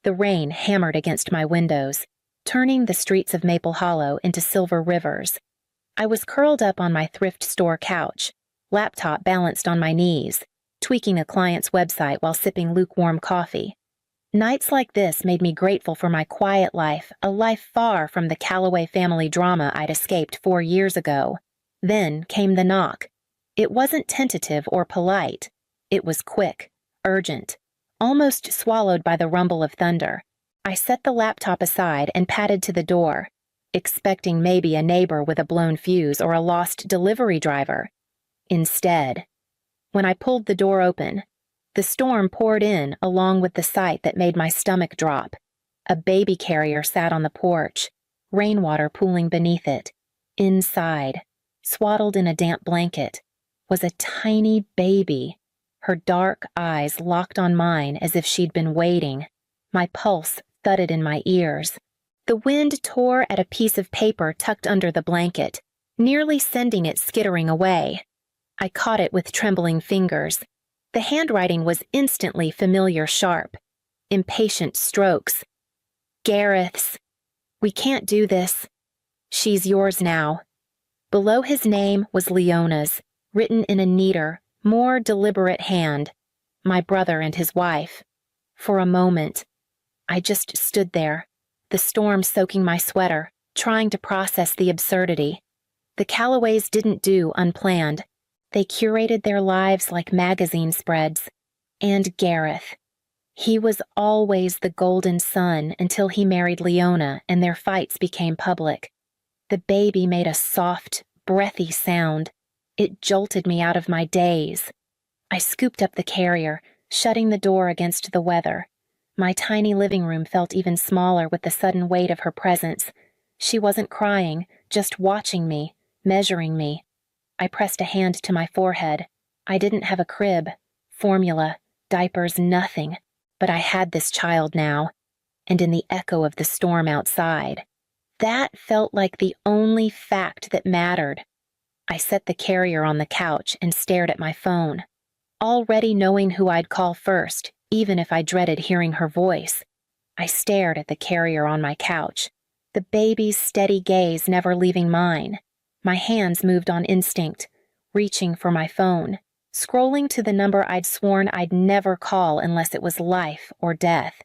The rain hammered against my windows, turning the streets of Maple Hollow into silver rivers. I was curled up on my thrift store couch, laptop balanced on my knees, tweaking a client's website while sipping lukewarm coffee. Nights like this made me grateful for my quiet life, a life far from the Calloway family drama I'd escaped 4 years ago. Then came the knock. It wasn't tentative or polite. It was quick, urgent, almost swallowed by the rumble of thunder. I set the laptop aside and padded to the door, expecting maybe a neighbor with a blown fuse or a lost delivery driver. Instead, when I pulled the door open, the storm poured in along with the sight that made my stomach drop. A baby carrier sat on the porch, rainwater pooling beneath it. Inside, swaddled in a damp blanket, was a tiny baby, her dark eyes locked on mine as if she'd been waiting. My pulse thudded in my ears. The wind tore at a piece of paper tucked under the blanket, nearly sending it skittering away. I caught it with trembling fingers. The handwriting was instantly familiar sharp. Impatient strokes. Gareth's. We can't do this. She's yours now. Below his name was Leona's, written in a neater, more deliberate hand. My brother and his wife. For a moment, I just stood there, the storm soaking my sweater, trying to process the absurdity. The Calloways didn't do unplanned. They curated their lives like magazine spreads. And Gareth. He was always the golden son until he married Leona and their fights became public. The baby made a soft, breathy sound. It jolted me out of my daze. I scooped up the carrier, shutting the door against the weather. My tiny living room felt even smaller with the sudden weight of her presence. She wasn't crying, just watching me, measuring me. I pressed a hand to my forehead. I didn't have a crib, formula, diapers, nothing. But I had this child now, and in the echo of the storm outside. That felt like the only fact that mattered. I set the carrier on the couch and stared at my phone, already knowing who I'd call first, even if I dreaded hearing her voice. I stared at the carrier on my couch, the baby's steady gaze never leaving mine. My hands moved on instinct, reaching for my phone, scrolling to the number I'd sworn I'd never call unless it was life or death.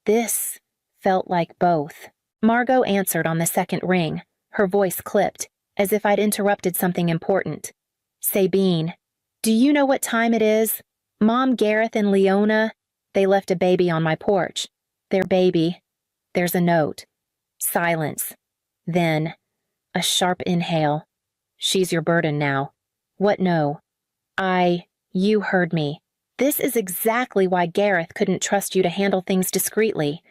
This felt like both. Margot answered on the second ring, her voice clipped, as if I'd interrupted something important. Sabine, do you know what time it is? Mom, Gareth, and Leona, they left a baby on my porch. Their baby. There's a note. Silence. Then, a sharp inhale. She's your burden now. What no? You heard me. This is exactly why Gareth couldn't trust you to handle things discreetly.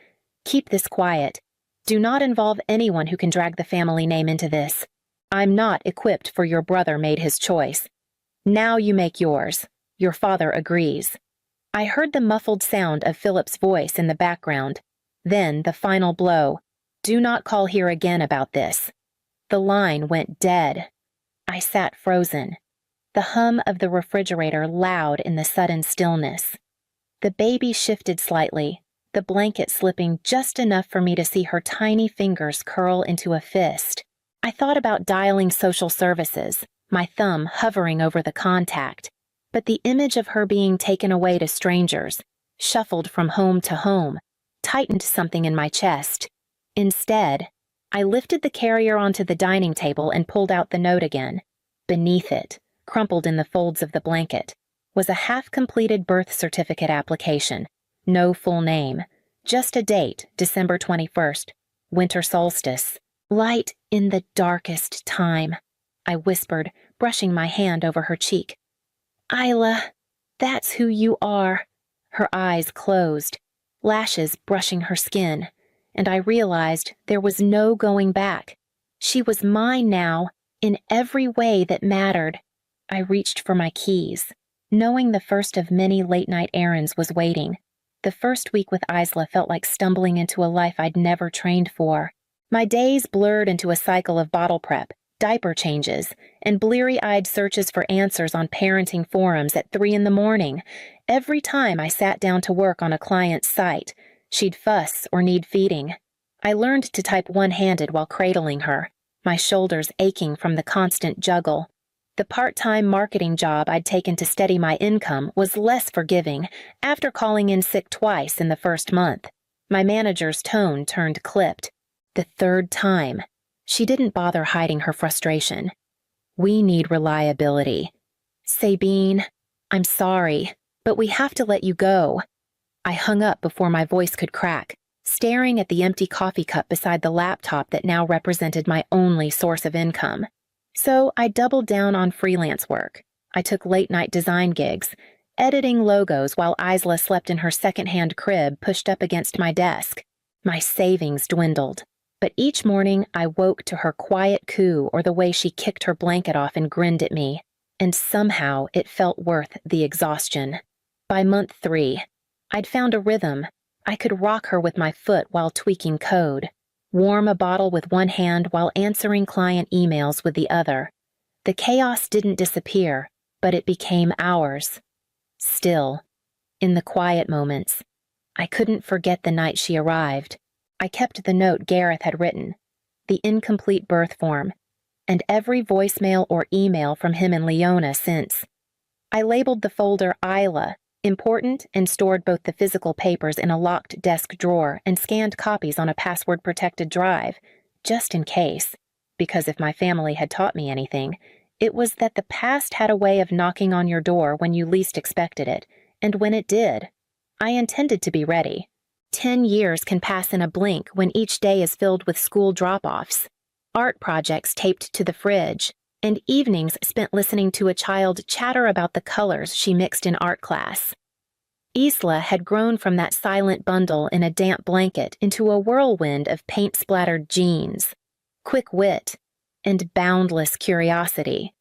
Keep this quiet. Do not involve anyone who can drag the family name into this. I'm not equipped for your brother made his choice. Now you make yours. Your father agrees. I heard the muffled sound of Philip's voice in the background. Then the final blow. Do not call here again about this. The line went dead. I sat frozen. The hum of the refrigerator loud in the sudden stillness. The baby shifted slightly, the blanket slipping just enough for me to see her tiny fingers curl into a fist. I thought about dialing social services, my thumb hovering over the contact, but the image of her being taken away to strangers, shuffled from home to home, tightened something in my chest. Instead, I lifted the carrier onto the dining table and pulled out the note again. Beneath it, crumpled in the folds of the blanket, was a half-completed birth certificate application. No full name, just a date, December 21st, winter solstice. Light in the darkest time, I whispered, brushing my hand over her cheek. Isla, that's who you are. Her eyes closed, lashes brushing her skin, and I realized there was no going back. She was mine now, in every way that mattered. I reached for my keys, knowing the first of many late-night errands was waiting. The first week with Isla felt like stumbling into a life I'd never trained for. My days blurred into a cycle of bottle prep, diaper changes, and bleary-eyed searches for answers on parenting forums at 3 a.m. Every time I sat down to work on a client's site, She'd fuss or need feeding. I learned to type one-handed while cradling her, my shoulders aching from the constant juggle. The part-time marketing job I'd taken to steady my income was less forgiving after calling in sick twice in the first month. My manager's tone turned clipped. The third time, she didn't bother hiding her frustration. We need reliability. Sabine, I'm sorry, but we have to let you go. I hung up before my voice could crack, staring at the empty coffee cup beside the laptop that now represented my only source of income. So I doubled down on freelance work. I took late-night design gigs, editing logos while Isla slept in her second-hand crib pushed up against my desk. My savings dwindled, but each morning I woke to her quiet coo or the way she kicked her blanket off and grinned at me, and somehow it felt worth the exhaustion. By month 3, I'd found a rhythm. I could rock her with my foot while tweaking code, warm a bottle with one hand while answering client emails with the other. The chaos didn't disappear, but it became ours. Still, in the quiet moments, I couldn't forget the night she arrived. I kept the note Gareth had written, the incomplete birth form, and every voicemail or email from him and Leona since. I labeled the folder Isla, important, and stored both the physical papers in a locked desk drawer and scanned copies on a password-protected drive, just in case, because if my family had taught me anything, it was that the past had a way of knocking on your door when you least expected it, and when it did, I intended to be ready. 10 years can pass in a blink when each day is filled with school drop-offs, art projects taped to the fridge, and evenings spent listening to a child chatter about the colors she mixed in art class. Isla had grown from that silent bundle in a damp blanket into a whirlwind of paint-splattered jeans, quick wit, and boundless curiosity.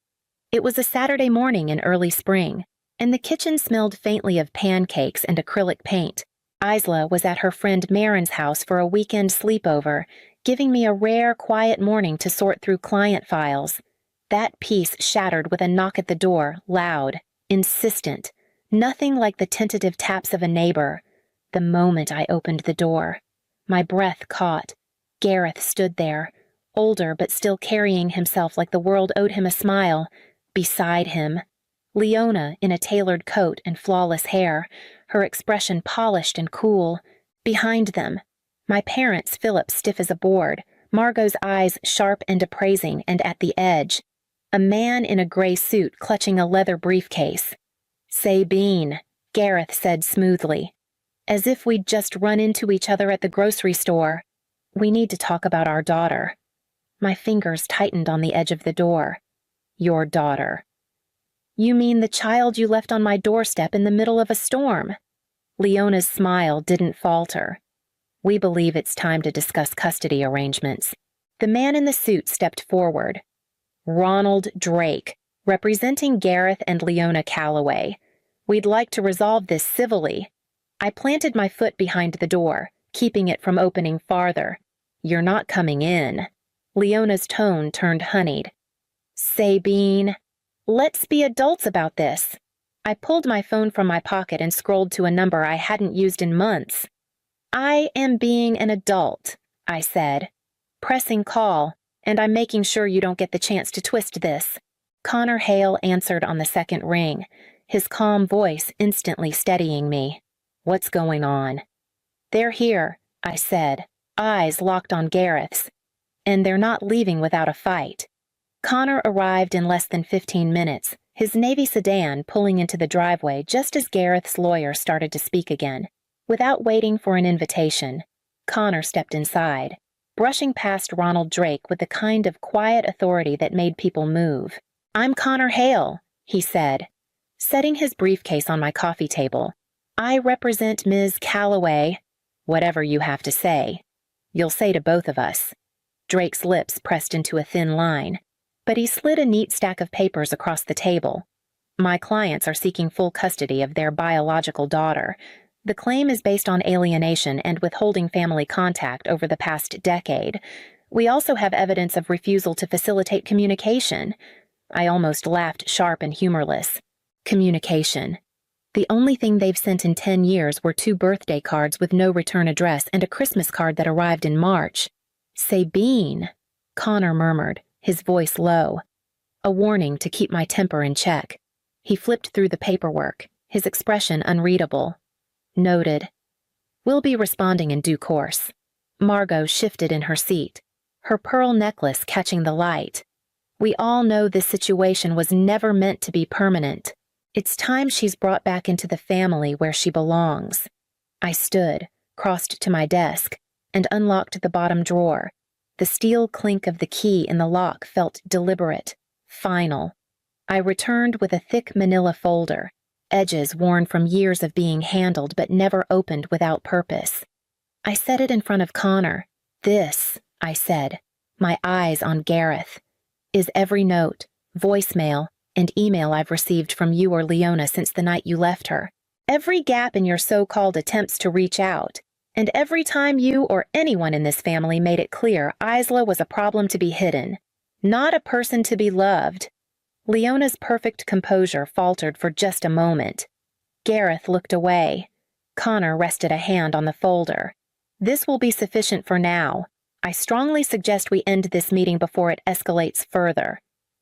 It was a Saturday morning in early spring, and the kitchen smelled faintly of pancakes and acrylic paint. Isla was at her friend Marin's house for a weekend sleepover, giving me a rare, quiet morning to sort through client files. That peace shattered with a knock at the door, loud, insistent, nothing like the tentative taps of a neighbor. The moment I opened the door, my breath caught. Gareth stood there, older but still carrying himself like the world owed him a smile. Beside him, Leona in a tailored coat and flawless hair, her expression polished and cool. Behind them, my parents, Philip stiff as a board, Margot's eyes sharp and appraising and at the edge. A man in a gray suit clutching a leather briefcase. "Sabine," Gareth said smoothly, as if we'd just run into each other at the grocery store. "We need to talk about our daughter." My fingers tightened on the edge of the door. "Your daughter." "You mean the child you left on my doorstep in the middle of a storm?" Leona's smile didn't falter. "We believe it's time to discuss custody arrangements." The man in the suit stepped forward. "Ronald Drake, representing Gareth and Leona Calloway. We'd like to resolve this civilly." I planted my foot behind the door, keeping it from opening farther. "You're not coming in." Leona's tone turned honeyed. "Sabine, let's be adults about this." I pulled my phone from my pocket and scrolled to a number I hadn't used in months. "I am being an adult," I said. "Pressing call, and I'm making sure you don't get the chance to twist this." Connor Hale answered on the second ring, his calm voice instantly steadying me. "What's going on?" "They're here," I said, eyes locked on Gareth's. "And they're not leaving without a fight." Connor arrived in less than 15 minutes, his Navy sedan pulling into the driveway just as Gareth's lawyer started to speak again. Without waiting for an invitation, Connor stepped inside, brushing past Ronald Drake with the kind of quiet authority that made people move. "I'm Connor Hale," he said, setting his briefcase on my coffee table. "I represent Ms. Calloway." "Whatever you have to say. You'll say to both of us." Drake's lips pressed into a thin line, but he slid a neat stack of papers across the table. "My clients are seeking full custody of their biological daughter. The claim is based on alienation and withholding family contact over the past decade. We also have evidence of refusal to facilitate communication." I almost laughed sharp and humorless. Communication. The only thing they've sent in 10 years were 2 birthday cards with no return address and a Christmas card that arrived in March. Sabine, Connor murmured, his voice low. A warning to keep my temper in check. He flipped through the paperwork, his expression unreadable. Noted. We'll be responding in due course. Margot shifted in her seat, her pearl necklace catching the light. We all know this situation was never meant to be permanent. It's time she's brought back into the family where she belongs. I stood, crossed to my desk, and unlocked the bottom drawer. The steel clink of the key in the lock felt deliberate, final. I returned with a thick manila folder, edges worn from years of being handled but never opened without purpose. I set it in front of Connor. This, I said, my eyes on Gareth, is every note, voicemail, and email I've received from you or Leona since the night you left her. Every gap in your so-called attempts to reach out, and every time you or anyone in this family made it clear Isla was a problem to be hidden, not a person to be loved. Leona's perfect composure faltered for just a moment. Gareth looked away. Connor rested a hand on the folder. This will be sufficient for now. I strongly suggest we end this meeting before it escalates further.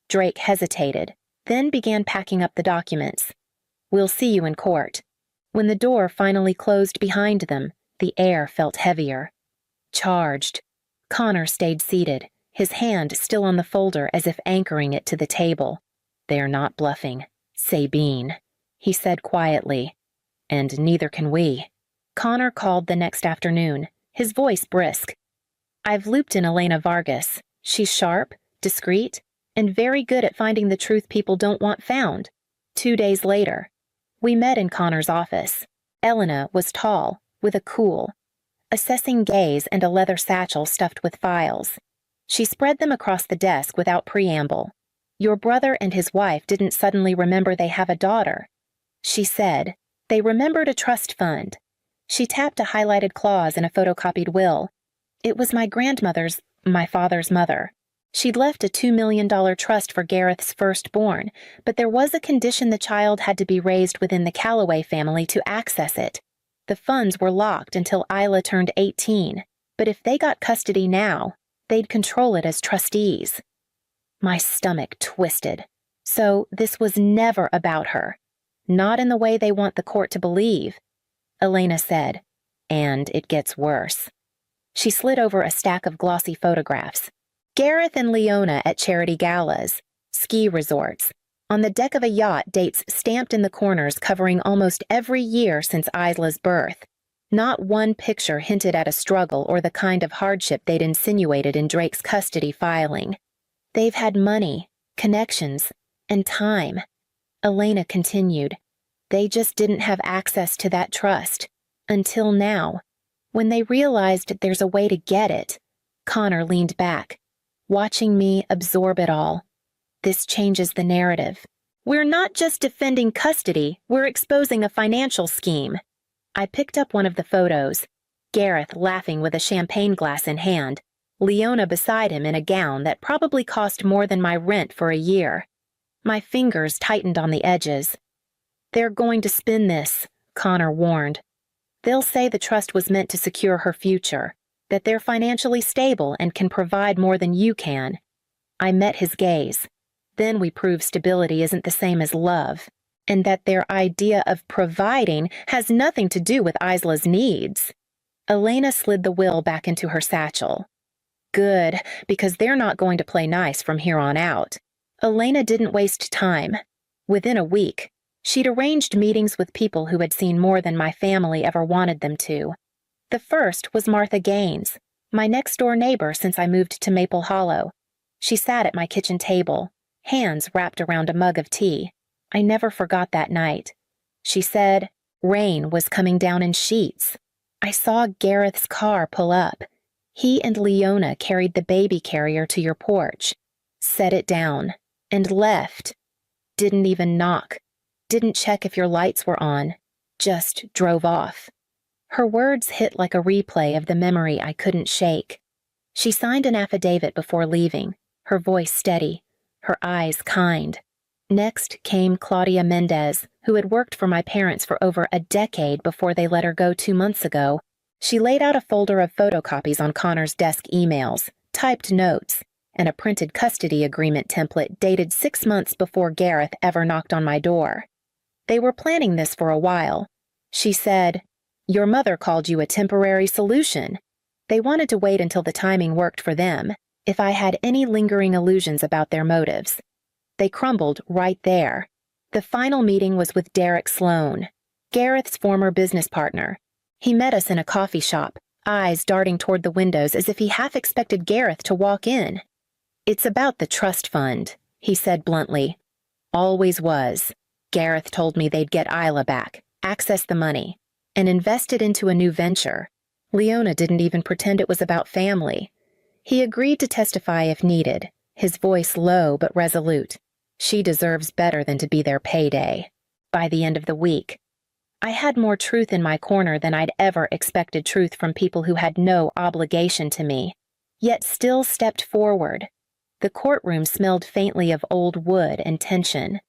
Drake hesitated, then began packing up the documents. We'll see you in court. When the door finally closed behind them, the air felt heavier. Charged. Connor stayed seated, his hand still on the folder as if anchoring it to the table. They're not bluffing. Sabine, he said quietly. And neither can we. Connor called the next afternoon, his voice brisk. I've looped in Elena Vargas. She's sharp, discreet, and very good at finding the truth people don't want found. 2 days later, we met in Connor's office. Elena was tall, with a cool, assessing gaze and a leather satchel stuffed with files. She spread them across the desk without preamble. Your brother and his wife didn't suddenly remember they have a daughter. She said, they remembered a trust fund. She tapped a highlighted clause in a photocopied will. It was my grandmother's, my father's mother. She'd left a $2 million trust for Gareth's firstborn, but there was a condition the child had to be raised within the Calloway family to access it. The funds were locked until Isla turned 18, but if they got custody now, they'd control it as trustees. My stomach twisted. So this was never about her. Not in the way they want the court to believe. Elena said, and it gets worse. She slid over a stack of glossy photographs. Gareth and Leona at charity galas, ski resorts, on the deck of a yacht, dates stamped in the corners covering almost every year since Isla's birth. Not one picture hinted at a struggle or the kind of hardship they'd insinuated in Drake's custody filing. They've had money, connections, and time. Elena continued. They just didn't have access to that trust. Until now. When they realized there's a way to get it. Connor leaned back, watching me absorb it all. This changes the narrative. We're not just defending custody, we're exposing a financial scheme. I picked up one of the photos. Gareth laughing with a champagne glass in hand. Leona beside him in a gown that probably cost more than my rent for a year. My fingers tightened on the edges. They're going to spin this, Connor warned. They'll say the trust was meant to secure her future, that they're financially stable and can provide more than you can. I met his gaze. Then we prove stability isn't the same as love, and that their idea of providing has nothing to do with Isla's needs. Elena slid the will back into her satchel. Good, because they're not going to play nice from here on out. Elena didn't waste time. Within a week, she'd arranged meetings with people who had seen more than my family ever wanted them to. The first was Martha Gaines, my next-door neighbor since I moved to Maple Hollow. She sat at my kitchen table, hands wrapped around a mug of tea. I never forgot that night. She said, rain was coming down in sheets. I saw Gareth's car pull up. He and Leona carried the baby carrier to your porch, set it down, and left. Didn't even knock. Didn't check if your lights were on. Just drove off. Her words hit like a replay of the memory I couldn't shake. She signed an affidavit before leaving, her voice steady, her eyes kind. Next came Claudia Mendez, who had worked for my parents for over a decade before they let her go 2 months ago. She laid out a folder of photocopies on Connor's desk emails, typed notes, and a printed custody agreement template dated 6 months before Gareth ever knocked on my door. They were planning this for a while. She said, "Your mother called you a temporary solution." They wanted to wait until the timing worked for them, if I had any lingering illusions about their motives. They crumbled right there. The final meeting was with Derek Sloan, Gareth's former business partner. He met us in a coffee shop, eyes darting toward the windows as if he half expected Gareth to walk in. "It's about the trust fund," he said bluntly. "Always was. Gareth told me they'd get Isla back, access the money, and invest it into a new venture. Leona didn't even pretend it was about family. He agreed to testify if needed, his voice low but resolute. She deserves better than to be their payday. By the end of the week, I had more truth in my corner than I'd ever expected truth from people who had no obligation to me, yet still stepped forward. The courtroom smelled faintly of old wood and tension.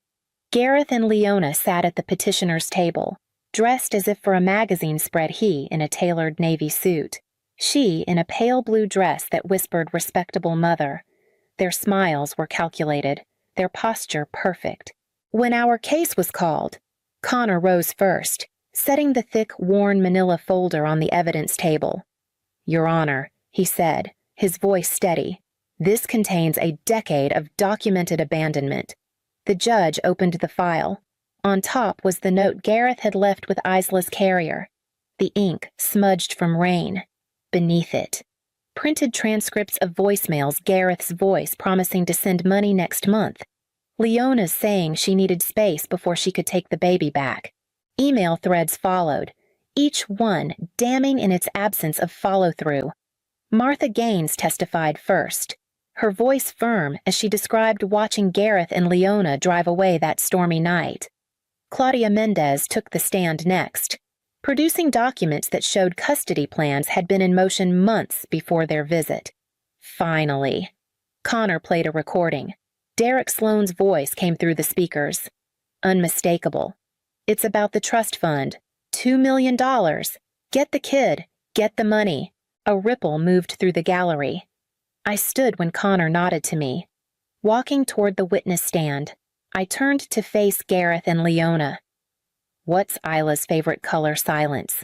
Gareth and Leona sat at the petitioner's table, dressed as if for a magazine spread, he in a tailored navy suit, she in a pale blue dress that whispered respectable mother. Their smiles were calculated, their posture perfect. When our case was called, Connor rose first, setting the thick, worn manila folder on the evidence table. "Your Honor," he said, his voice steady, "this contains a decade of documented abandonment." The judge opened the file. On top was the note Gareth had left with Isla's carrier, the ink smudged from rain. Beneath it, printed transcripts of voicemails, Gareth's voice promising to send money next month, Leona's saying she needed space before she could take the baby back. Email threads followed, each one damning in its absence of follow-through. Martha Gaines testified first, her voice firm as she described watching Gareth and Leona drive away that stormy night. Claudia Mendez took the stand next, producing documents that showed custody plans had been in motion months before their visit. Finally, Connor played a recording. Derek Sloan's voice came through the speakers. Unmistakable. "It's about the trust fund. $2 million. Get the kid. Get the money." A ripple moved through the gallery. I stood when Connor nodded to me. Walking toward the witness stand, I turned to face Gareth and Leona. "What's Isla's favorite color?" Silence.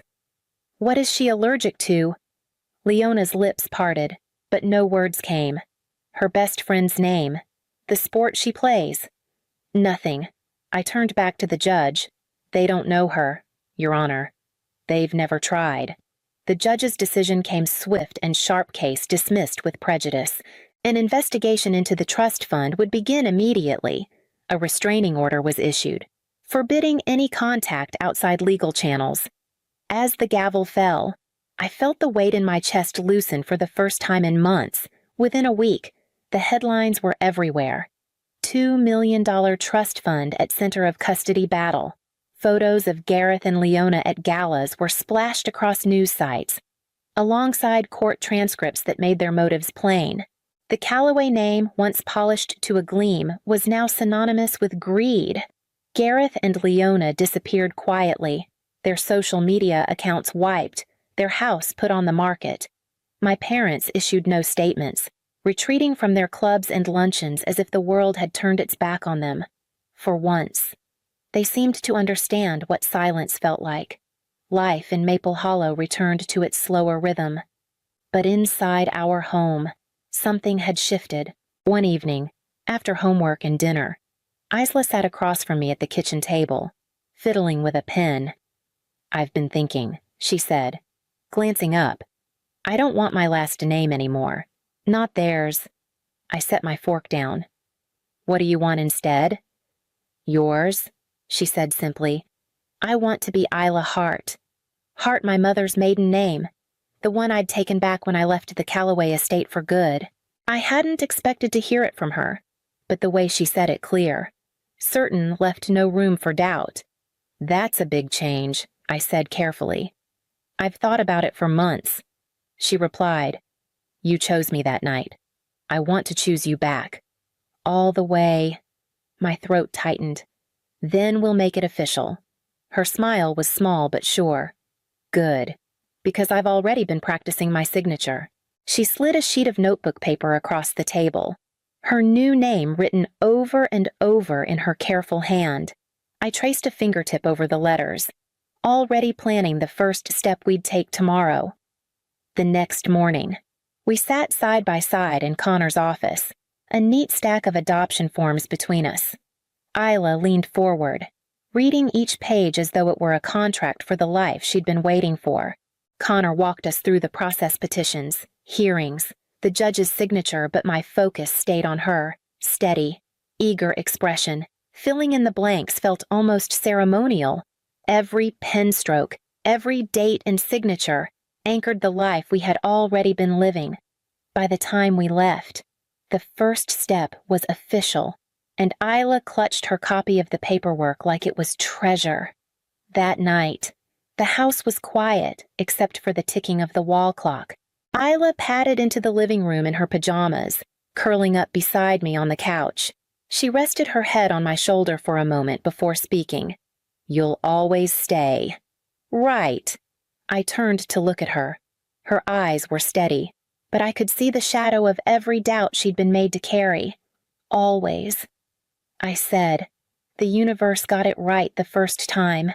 "What is she allergic to?" Leona's lips parted, but no words came. Her best friend's name. The sport she plays. Nothing. I turned back to the judge. "They don't know her, Your Honor. They've never tried." The judge's decision came swift and sharp. Case dismissed with prejudice. An investigation into the trust fund would begin immediately. A restraining order was issued, forbidding any contact outside legal channels. As the gavel fell, I felt the weight in my chest loosen for the first time in months. Within a week, the headlines were everywhere. $2 million trust fund at center of custody battle. Photos of Gareth and Leona at galas were splashed across news sites, alongside court transcripts that made their motives plain. The Callaway name, once polished to a gleam, was now synonymous with greed. Gareth and Leona disappeared quietly, their social media accounts wiped, their house put on the market. My parents issued no statements, retreating from their clubs and luncheons as if the world had turned its back on them. For once, they seemed to understand what silence felt like. Life in Maple Hollow returned to its slower rhythm. But inside our home, something had shifted. One evening, after homework and dinner, Isla sat across from me at the kitchen table, fiddling with a pen. "I've been thinking," she said, glancing up. "I don't want my last name anymore. Not theirs." I set my fork down. "What do you want instead?" "Yours," she said simply. "I want to be Isla Hart. Hart, my mother's maiden name, the one I'd taken back when I left the Callaway estate for good." I hadn't expected to hear it from her, but the way she said it clear, certain, left no room for doubt. "That's a big change," I said carefully. "I've thought about it for months." She replied, "You chose me that night. I want to choose you back. All the way." My throat tightened. Then we'll make it official. Her smile was small but sure. Good, because I've already been practicing my signature. She slid a sheet of notebook paper across the table, her new name written over and over in her careful hand. I traced a fingertip over the letters, already planning the first step we'd take tomorrow. The next morning, we sat side by side in Connor's office, a neat stack of adoption forms between us. Isla leaned forward, reading each page as though it were a contract for the life she'd been waiting for. Connor walked us through the process petitions, hearings, the judge's signature, but my focus stayed on her, steady, eager expression. Filling in the blanks felt almost ceremonial. Every pen stroke, every date and signature anchored the life we had already been living. By the time we left, the first step was official, and Isla clutched her copy of the paperwork like it was treasure. That night, the house was quiet except for the ticking of the wall clock. Isla padded into the living room in her pajamas, curling up beside me on the couch. She rested her head on my shoulder for a moment before speaking. "You'll always stay." "Right." I turned to look at her. Her eyes were steady, but I could see the shadow of every doubt she'd been made to carry. "Always." I said, "The universe got it right the first time."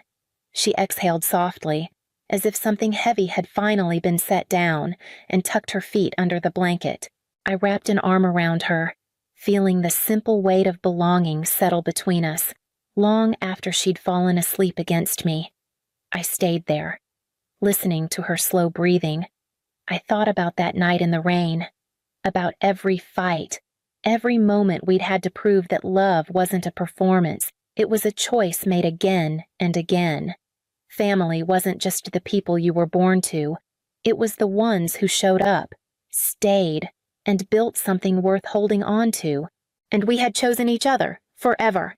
She exhaled softly, as if something heavy had finally been set down, and tucked her feet under the blanket. I wrapped an arm around her, feeling the simple weight of belonging settle between us, long after she'd fallen asleep against me. I stayed there, listening to her slow breathing. I thought about that night in the rain, about every fight, every moment we'd had to prove that love wasn't a performance, it was a choice made again and again. Family wasn't just the people you were born to, it was the ones who showed up, stayed, and built something worth holding on to. And we had chosen each other, forever.